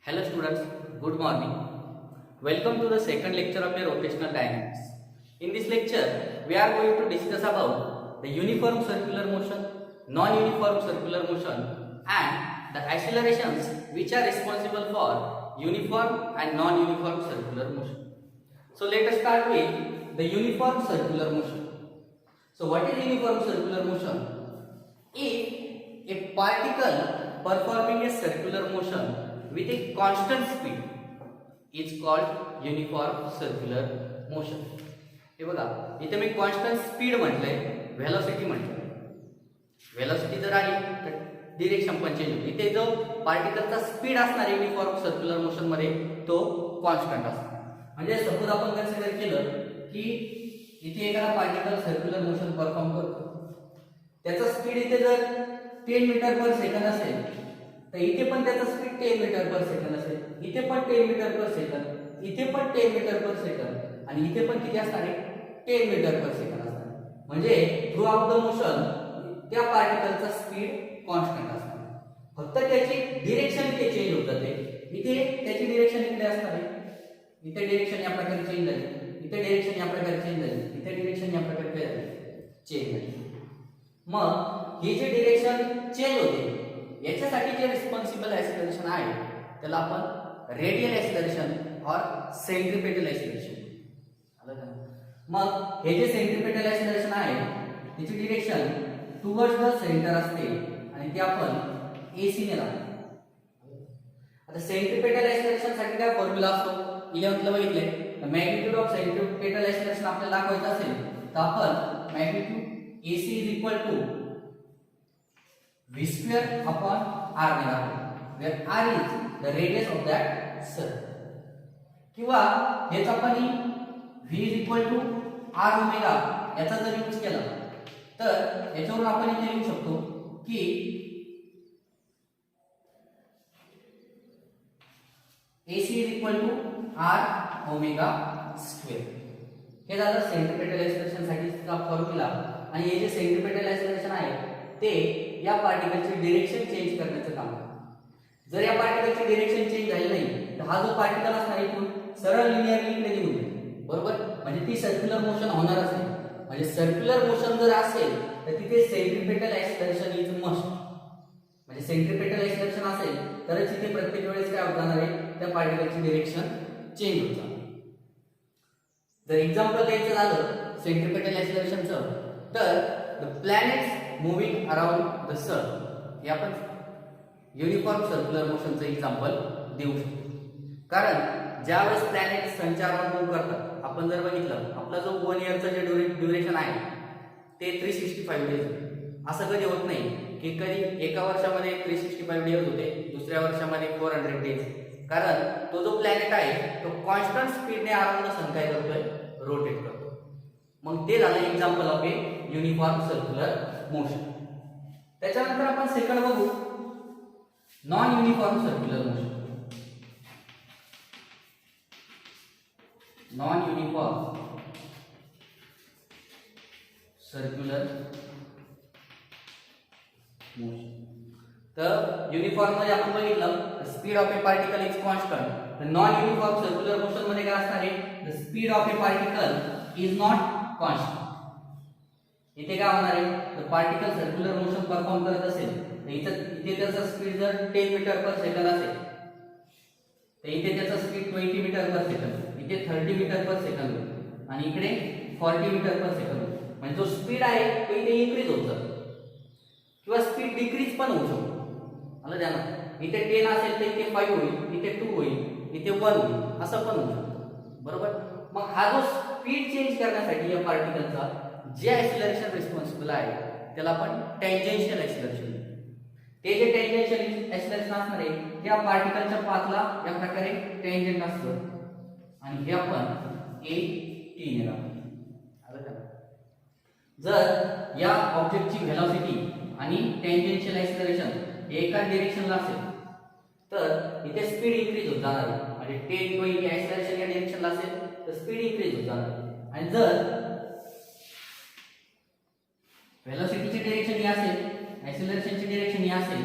Hello students, good morning. Welcome to the second lecture of your rotational dynamics. In this lecture, we are going to discuss about the uniform circular motion, non-uniform circular motion and the accelerations which are responsible for uniform and non-uniform circular motion. So let us start with the uniform circular motion. So what is uniform circular motion? If a particle performing a circular motion with a constant speed is called uniform circular motion. हे बघा इथे मी constant speed म्हटलंय, velocity म्हटलंय. Velocity जर आली तर direction पण change होते. इथे जो पार्टिकलचा स्पीड असणार युनिफॉर्म सर्क्युलर मोशन मध्ये तो कॉन्स्टंट असणार. म्हणजे सपोज आपण कन्सिडर केलं की इथे एखादा पार्टिकल सर्क्युलर मोशन परफॉर्म करतो, त्याचा स्पीड इथे जर 10 मीटर पर सेकंड असेल तर इथे पण त्याचा स्पीड 10 मीटर पर सेकंड असेल, इथे पण 10 मीटर पर सेकंड, इथे पण 10 मीटर पर सेकंड आणि इथे पण किती असणार आहे 10 मीटर पर सेकंड असणार. म्हणजे थ्रू आउट द मोशन त्या पार्टिकलचा स्पीड कॉन्स्टंट असणार, फक्त त्याची डिरेक्शन इथे चेंज होत जाते. इथे त्याची डिरेक्शन इकडे असणार आहे, इथे डिरेक्शन या प्रकारे चेंज झाली, इथे डिरेक्शन या प्रकारे चेंज झाली, इथे डिरेक्शन या प्रकारे चेंज झाली. मग ही जी डिरेक्शन चेंज होते याच्यासाठी जे रिस्पॉन्सिबल ऍक्सिलरेशन आहे त्याला आपण रेडियल ऍक्सिलरेशन और सेंट्रिपेटल ऍक्सिलरेशन. मग हे जे सेंट्रिपेटल ऍक्सिलरेशन आहे त्याची डिरेक्शन टुवर्ड्स द सेंटर असते आणि ते आपण एसी ने लावतो. आता सेंट्रिपेटल ऍक्सिलरेशन साठी काय फॉर्म्युला असतो 11th ला बघितले. मॅग्निट्यूड ऑफ सेंट्रिपेटल ऍक्सिलरेशन आपल्याला दाखवायचं असेल तर आपण magnitude A C is equal to v square upon r ने दाखवतो, where r is the radius of that circle. किंवा हेच आपण v is equal to r omega याचा जर यूज केला तर याच्यावरून आपण इथे लिहू शकतो की AC is equal to r omega square. हे झालं सेंट्रिपेटल ऍक्सिलरेशन साठीचा फॉर्म्युला. आणि हे जे सेंट्रिपेटल ऍक्सिलरेशन आहे ते या पार्टिकलची डिरेक्शन चेंज करण्याचं काम करते. जर या पार्टिकलची डिरेक्शन चेंज झाली नाही तर हा जो पार्टिकल असणार इथून सरळ लिनिअरली इकडे निघून जाईल, बरोबर. म्हणजे ती सर्क्युलर मोशन होणारच नाही. म्हणजे सर्क्युलर मोशन जर असेल तर तिथे सेंट्रिपेटल ऍक्सिलरेशन इज मस्ट. म्हणजे सेंट्रिपेटल ऍक्सिलरेशन असेल तरच इथे प्रत्येक वेळेस काय होत जाणार आहे त्या पार्टिकलची डिरेक्शन चेंज होत जाणार. जर एक्झाम्पल द्यायचं झालं सेंट्रिपेटल ऍक्सिलरेशनचं तर the planets moving around the sun हे आपण युनिफॉर्म सर्क्युलर मोशनचं एक्झाम्पल देऊ शकतो. कारण ज्यावेळेस प्लॅनेट सनच्या अराउंड मूव्ह करतात, आपण जर बघितलं आपला जो 1 इयरचा जे ड्युरेशन आहे ते 365 डेज. असं कधी होत नाही की कधी एका वर्षामध्ये 365 डेज होते, दुसऱ्या वर्षामध्ये 400 डेज. कारण तो जो प्लॅनेट आहे तो कॉन्स्टंट स्पीडने अराउंड द सन काय करतोय रोटेट करतो. मग ते झालं example of A uniform circular motion. त्याच्यानंतर आपण सेकंड बघू non uniform circular motion. Non uniform circular motion. तर युनिफॉर्म मध्ये आपण बघितलं speed of A particle is constant. तर नॉन युनिफॉर्म सर्क्युलर मोशन मध्ये काय असणार आहे the speed of A particle is not constant. इथे काय होणार आहे तर पार्टिकल सर्क्युलर मोशन परफॉर्म करत असेल तर इथे त्याचा स्पीड जर 10 मीटर पर सेकंड असेल तर इथे त्याचा स्पीड 20 मीटर पर सेकंड, इथे 30 मीटर पर सेकंड आणि इकडे 40 मीटर पर सेकंड. म्हणजे जो स्पीड आहे तो इथे इन्क्रीज होत जातो किंवा स्पीड डिक्रीज पण होऊ शकतो. आलं ध्यानात. इथे 10 असेल तर इथे 5 होईल, इथे 2 होईल, इथे 1 होईल, असं पण होऊ शकतं, बरोबर. मग हा जो स्पीड चेंज करण्यासाठी या पार्टिकलचा जे ऍक्सिलरेशन रिस्पॉन्सिबल आहे त्याला आपण टँजेन्शियल ऍक्सिलरेशन. ते जे टँजेन्शियल ऍक्सिलरेशन असणार आहे त्या पार्टिकलच्या पाथला या प्रकारे टँजेंट असतं आणि हे आपण ए टी ने लावतो. जर या ऑब्जेक्टची व्हेलॉसिटी आणि टँजेन्शियल ऍक्सिलरेशन एका डिरेक्शनला असेल तर इथे स्पीड इन्क्रीज होत जाणार आहे. म्हणजे 10 टू ऍक्सिलरेशन या डिरेक्शनला असेल तर स्पीड इन्क्रीज होत जाणार आहे. आणि जर व्हेलॉसिटीची डिरेक्शन ही असेल, ऍक्सिलरेशनची डिरेक्शन ही असेल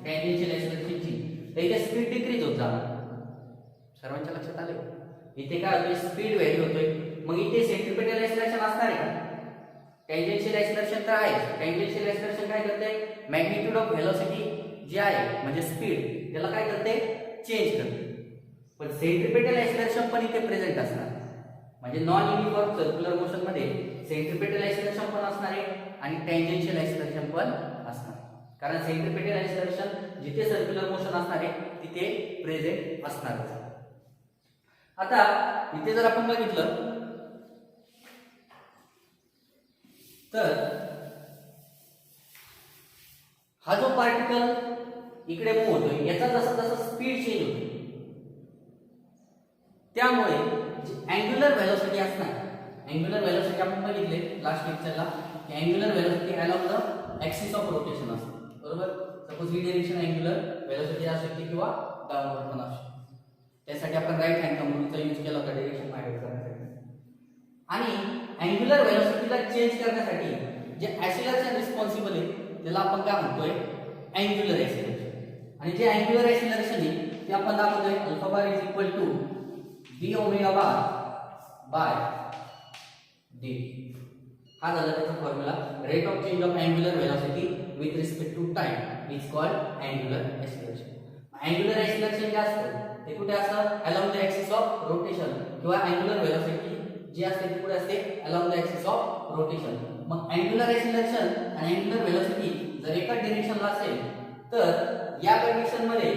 टँजेन्शियल ऍक्सिलरेशनची, तर इथे स्पीड डिक्रीज होत जाणार. सर्वांच्या लक्षात आले? इथे काय होतोय, स्पीड व्हॅरी होतोय. मग इथे सेंट्रिपेटल एक्सेलरेशन असणार आहे का? टँजेन्शियल एक्सेलरेशन तर आहे. टँजेन्शियल एक्सेलरेशन काय करते, मॅग्निट्यूड ऑफ व्हेलॉसिटी जे आहे म्हणजे स्पीड त्याला काय करते, चेंज करते. पण सेंट्रिपेटल एक्सेलरेशन पण इथे प्रेझेंट असणार. म्हणजे नॉन युनिफॉर्म सर्क्युलर मोशन मध्ये सेंट्रिपेटल एक्सेलरेशन पण असणार आहे आणि टँजेन्शियल एक्सेलरेशन पण असणार. कारण सेंट्रिपेटल एक्सेलरेशन जिथे सर्क्युलर मोशन असणार आहे तिथे प्रेझेंट असणार. आता इथे जर आपण बघितलं तर हा जो पार्टिकल इकडे मूव्ह होतोय याचा जसा जसा स्पीड चेंज होतो त्यामुळे जी अँग्युलर व्हेलॉसिटी असणार, अँग्युलर व्हेलॉसिटी आपण बघितले लास्ट लेक्चरला की angular velocity along the axis of rotation असते. बरोबर? सपोज ही डायरेक्शन अँग्युलर व्हेलॉसिटी असू शकते किंवा डाऊनवर्ड पण असू शकते. त्यासाठी आपण राईट हँड कॉम्पोनेंटचा यूज केला होता डायरेक्शन फाइंड करण्यासाठी. आणि अँग्युलर व्हेलॉसिटीला चेंज करण्यासाठी जे ऍक्सिलरेशन रिस्पॉन्सिबल आहे त्याला आपण काय म्हणतोय, अँग्युलर ऍक्सिलरेशन. आणि जे अँग्युलर ऍक्सिलरेशन आहे ते आपण दाखवतोय alpha bar is equal to d omega bar by dt. हा झाला त्याचा formula. Rate of change of angular velocity with respect to time is called angular acceleration. Angular acceleration जे असतं ते कुठे असतं, along the axis of rotation किंवा angular velocity जी असते ती कुठे असते, along the axis of rotation. मग अँग्युलर ऍक्सिलरेशन आणि अँग्युलर व्हेलॉसिटी जर एकाच डायरेक्शनला असेल तर या कंडिशन मध्ये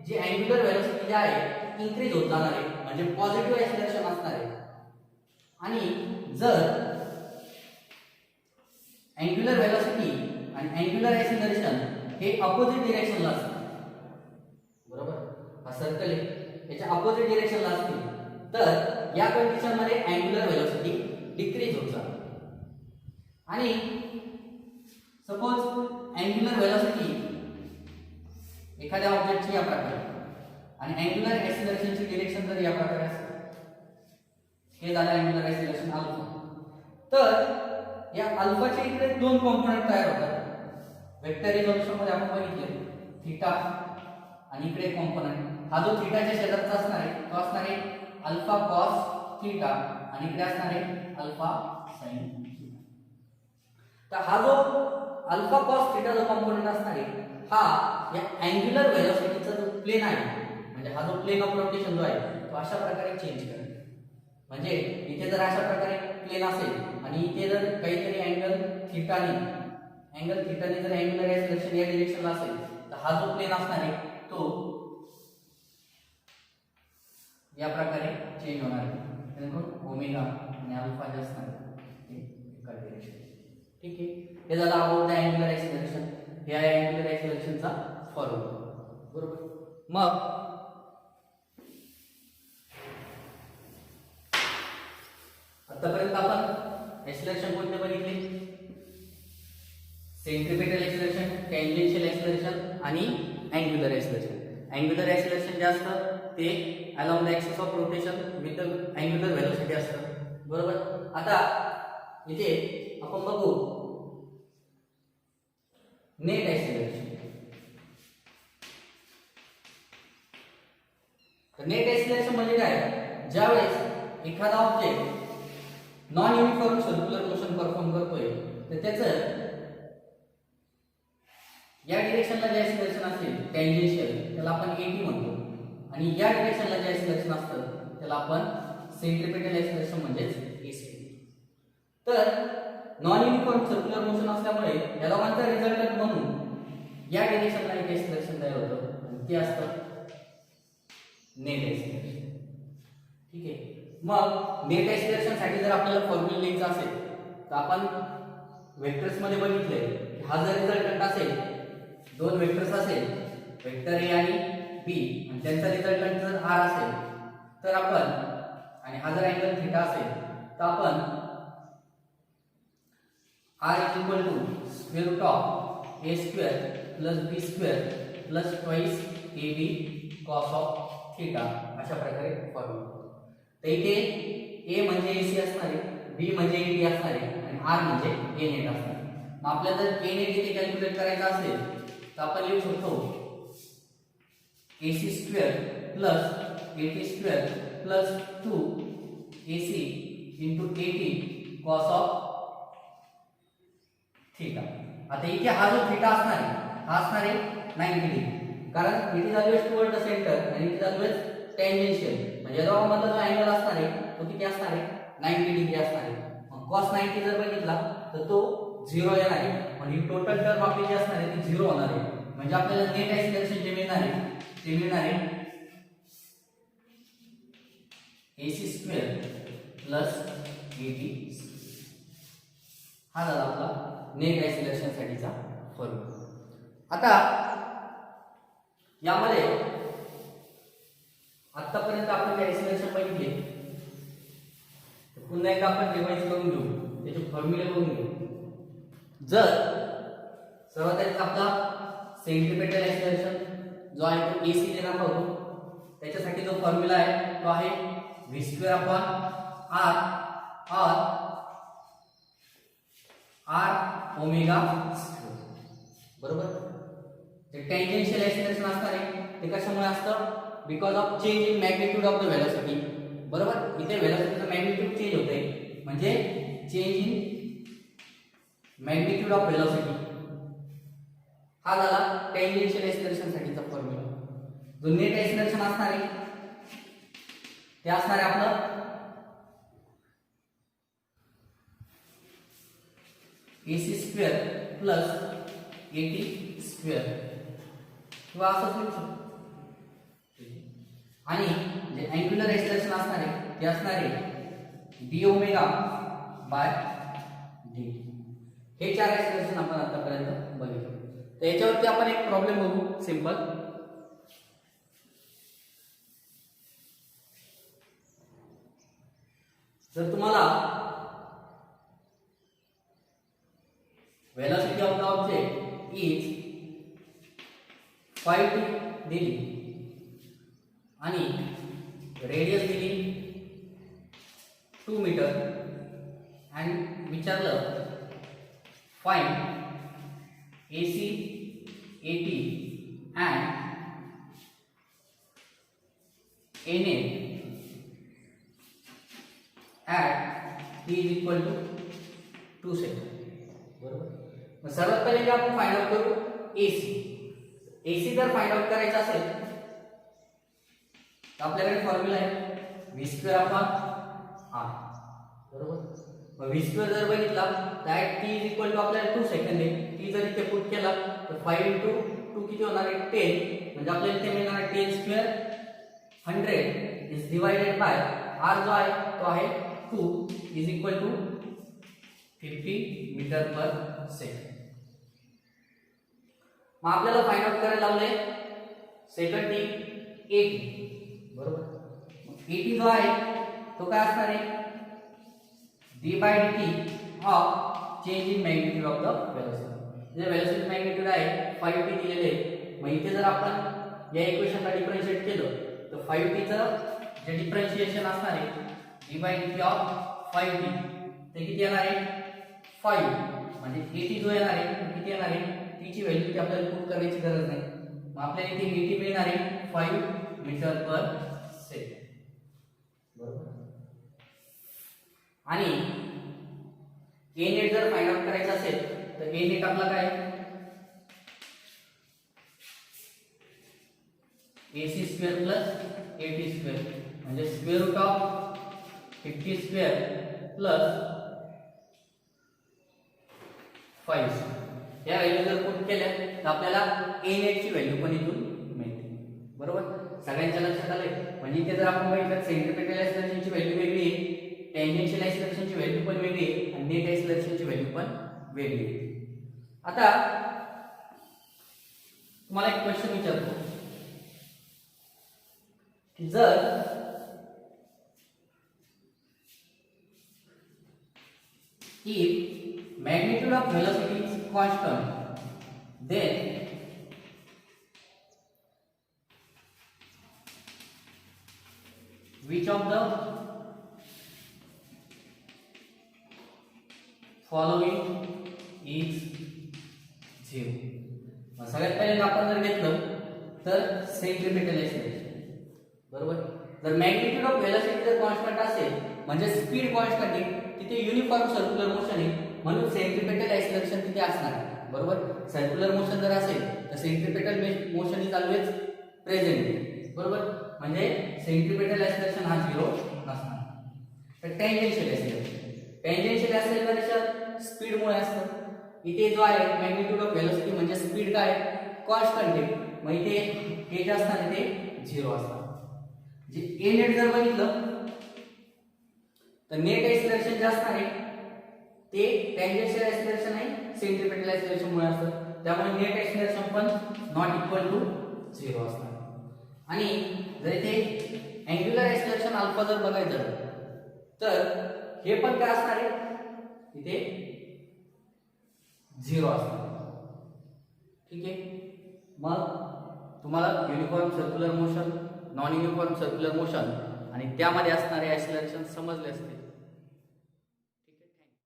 जी अँग्युलर व्हेलॉसिटी जी आहे इन्क्रीज होत जाणार आहे म्हणजे पॉझिटिव्ह ऍक्सिलरेशन असणार आहे. आणि जर अँग्युलर व्हेलॉसिटी आणि अँग्युलर ऍक्सिलरेशन हे अपोजिट डायरेक्शनला असतील, बरोबर, हा सर्कल आहे याच्या अपोजिट डायरेक्शनला असतील तर या कंडिशन मध्ये अँग्युलर व्हेलॉसिटी डिक्रीज होत जाणार. आणि सपोज अँग्युलर व्हेलॉसिटी एखाद्या ऑब्जेक्टची या प्रकारे आणि अँग्युलर ऍक्सिलरेशनची डायरेक्शन जर या प्रकारे असेल, हे झालं अँग्युलर ऍक्सिलरेशन अल्फा. तर या अल्फाचे इकडे दोन कॉम्पोनंट तयार होतात. वेक्टर रिझोल्यूशन मध्ये आपण बघितले थीटा आणि इकडे कॉम्पोनंट, हा जो थीटाच्या शेजारचा असणार आहे तो असणार आहे अल्फा कॉस थीटा आणि इकडे असणार आहे अल्फा साइन थीटा. तर हा जो अल्फा कॉस थीटा जो कॉम्पोनंट असणार आहे हा या अँग्युलर व्हेलॉसिटीचा जो प्लेन आहे म्हणजे हा जो प्लेन ऑफ रोटेशन जो आहे तो अशा प्रकारे चेंज करेल. म्हणजे इथे जर अशा प्रकारे प्लेन असेल आणि इथे जर काहीतरी अँगल थीटाने जर अँग्युलर ऍक्सिलरेशन या डायरेक्शनला असेल तर हा जो प्लेन असणार आहे तो या प्रकारे चेंज होणार आहे. त्यानंतर ओमेगा आणि अल्फा जे असणार ते एका डायरेक्शन. ठीक आहे, हे झालं अबाउट द अँग्युलर ऍक्सिलरेशन. हे आहे अँग्युलर ऍक्सिलरेशनचा फॉर्म्युला. बरोबर? मग आतापर्यंत आपण ऍक्सिलरेशन कोणते बघितले, सेंट्रिपेटल ऍक्सिलरेशन, टँजेन्शियल ऍक्सिलरेशन आणि अँग्युलर ऍक्सिलरेशन. अँग्युलर ऍक्सिलरेशन जे असतं ते along the axis of rotation with angular velocity असतं. बरोबर? आता इथे आपण बघू नेट ऍक्सिलरेशन. तर नेट ऍक्सिलरेशन म्हणजे काय, ज्यावेळेस एखादा object non uniform circular motion perform करतोय तर त्याचं या डायरेक्शनला जे ऍक्सिलरेशन असेल टँजेन्शियल त्याला आपण एटी म्हणतो आणि या डायरेक्शनला जे ऍक्सिलरेशन असतं त्याला आपण सेंट्रिपेटल ऍक्सिलरेशन म्हणजेच एसी. तर नॉन युनिफॉर्म सर्क्युलर मोशन असल्यामुळे या दोघांचा रिझल्टंट म्हणून या डायरेक्शनला एक ऍक्सिलरेशन तयार होतं आणि ते असतं नेट ऍक्सिलरेशन. ठीक आहे, मग नेट ऍक्सिलरेशन साठी जर आपल्याला फॉर्म्युला लिहायचा असेल तर आपण वेक्टर्स मध्ये बघितले की हा जर रिझल्टंट असेल, दोन वेक्टर्स असेल वेक्टर ए आणि बी आणि त्यांचा रिझल्टंट जर आर असेल तर आपण, आणि हा जर अँगल थीटा असेल तर आपण R is equal to square root of A square plus B square plus twice A B cos of theta अशा प्रकारे फॉर्म्युला. तर इथे ए म्हणजे एसी असणार आहे, बी म्हणजे एडी असणार आहे आणि आर म्हणजे ए नेट असणार आहे. मग आपल्याला जर ए नेट इथे कॅल्क्युलेट करायचं असेल तर आपण लिहू शकतो AC square plus 80 square plus 2 AC into 80 cos of theta. आता इथे हा जो थीटा असणार आहे हा असणार आहे 90 डिग्री, कारण it is always toward the centre आणि इट इज ऑलवेज टेंजेन्शियल, म्हणजे या मधला जो अँगल असणार आहे तो किती असणार आहे 90 डिग्री असणार आहे. मग cos 90 जर बघितला तर तो 0 येणार आहे, म्हणजे ही टोटल टर्म आपली जी असणार आहे ती 0 होणार आहे. म्हणजे आपल्याला नेट ऍक्सिलरेशन जे मिळणार आहे ते मिळणार आहे AC स्क्वेअर प्लस 80. हा झाला आपला नेट ऍक्सिलरेशन साठीचा फॉर्म्युला. आता यामध्ये आतापर्यंत आपण जे ऍक्सिलरेशन बघितले पुन्हा एकदा आपण रिवाइज करून घेऊ, त्याचे फॉर्म्युले बघून घेऊ. जर सर्वात आधी आपला सेंट्रिपेटल ऍक्सिलरेशन जो आहे तो AC देणार होतो, त्याच्यासाठी जो फॉर्म्युला आहे तो आहे v² upon r omega square. बरोबर. जे टेंजेन्शियल ऍक्सिलरेशन असणार आहे ते कशामुळे असतं, because of change in magnitude of the velocity. बरोबर. इथे व्हेलॉसिटीचं मॅग्निट्यूड चेंज होतंय, म्हणजे change in magnitude of velocity. हा झाला टेंजेन्शियल ऍक्सिलरेशन साठीचा फॉर्म्युला. जो नेट ऍक्सिलरेशन असणार आहे ते असणार आहे आपलं AC स्क्वेअर प्लस 80 स्क्वेअर किंवा असंच लिहू शकतो. आणि जे अँग्युलर ऍक्सिलरेशन असणार आहे ते असणार आहे d ओमेगा बाय d. हे चार ऍक्सिलरेशन आपण आतापर्यंत बघितले. तर याच्यावरती आपण एक प्रॉब्लेम बघू सिंपल. जर तुम्हाला velocity of the object is 5t दिली आणि रेडियस दिली 2 मीटर आणि विचारलं find AC, AT and NA at t is equal to 2 second. बरोबर. मग सर्वात पहिले आपण फाइंड आउट करू AC जर फाइंड आउट करायचं असेल तर आपल्याकडे फॉर्म्युला आहे v² अपॉन r. बरोबर. मग v² जर बघितला तर t इज इक्वल टू आपल्याला 2 सेकंड आहे. t जर इथे पुट केला तर 5 into 2 किती होणार आहे 10, म्हणजे आपल्याला इथे मिळणार आहे 10 square. 100 is divided by r जो आहे तो आहे 2 is equal to 50 metre per second. मग आपल्याला फाइंड आउट करायला लावले सेकंड टी 80. बरोबर. मग 80 जो आहे तो काय असणार आहे d by dt of change in magnitude of the velocity. जे व्हेलॉसिटी मॅग्निट्यूड आहे 5t दिलेले आहे. मग इथे जर आपण या इक्वेशनला डिफरन्शिएट केलं तर 5t चं जे डिफरन्शिएशन असणार आहे d by dt of 5t ते किती येणार आहे 5, म्हणजे 80 जो येणार आहे तो किती येणार आहे t ची व्हॅल्यू आपल्याला पुट करण्याची गरज नाही. मग आपल्याला इथे 80 मिळणार आहे 5 मीटर पर सेकंड. बरोबर. आणि a नेट जर फाइंड आउट करायचं असेल तर a नेट आपला काय AC स्क्वेअर प्लस 80 स्क्वेअर, म्हणजे square root of 50 square plus 5. या व्हॅल्यू जर पुट केल्या तर आपल्याला a नेट ची व्हॅल्यू पण इथून मिळते. बरोबर. सगळ्यांच्या लक्षात आले. म्हणजे इथे जर आपण बघितलं सेंट्रिपेटल ऍक्सिलरेशनची व्हॅल्यू वेगळी आहे, टेंजेन्शियल ऍक्सिलरेशनची व्हॅल्यू पण वेगळी आहे आणि नेट ऍक्सिलरेशनची व्हॅल्यू पण वेगळी आहे. आता तुम्हाला एक क्वेश्चन विचारतो की जर if magnitude of velocity is constant, then which of the following is zero? सगळ्यात पहिले आपण जर घेतलं तर सेंट्रिपेटल ऍक्सिलरेशन. बरोबर. जर मॅग्निट्यूड ऑफ व्हेलॉसिटी जर कॉन्स्टंट असेल म्हणजे स्पीड कॉन्स्टंट आहे, तिथे युनिफॉर्म सर्क्युलर मोशन आहे, म्हणून सेंट्रिपेटल ऍक्सिलरेशन तिथे असणार आहे. बरोबर, सर्क्युलर मोशन जर असेल तर centripetal motion is always present. बरोबर, म्हणजे सेंट्रिपेटल ऍक्सिलरेशन हा 0 नसणार. तर टँजेन्शियल ऍक्सिलरेशन स्पीड मुळे असतं. इथे जो आहे मॅग्निट्यूड ऑफ व्हेलॉसिटी म्हणजे स्पीड काय कॉन्स्टंट आहे, मग इथे हे जे असणार आहे ते 0 असणार. जे ए नेट जर बघितलं तर नेट ऍक्सिलरेशन जे असणार आहे ते टँजेन्शियल ऍक्सिलरेशन आहे सेंट्रिपेटल ऍक्सिलरेशन मुळे असतं, त्यामुळे नेट ऍक्सिलरेशन पण नॉट इक्वल टू 0 असणार. आणि जर इथे अँग्युलर ऍक्सिलरेशन अल्फा जर बघायचं तर हे पण काय असणार आहे इथे 0 असणार. ठीक आहे, मग तुम्हाला uniform circular motion, non uniform circular motion आणि त्यामध्ये असणारे ऍक्सिलरेशन समजले असतील.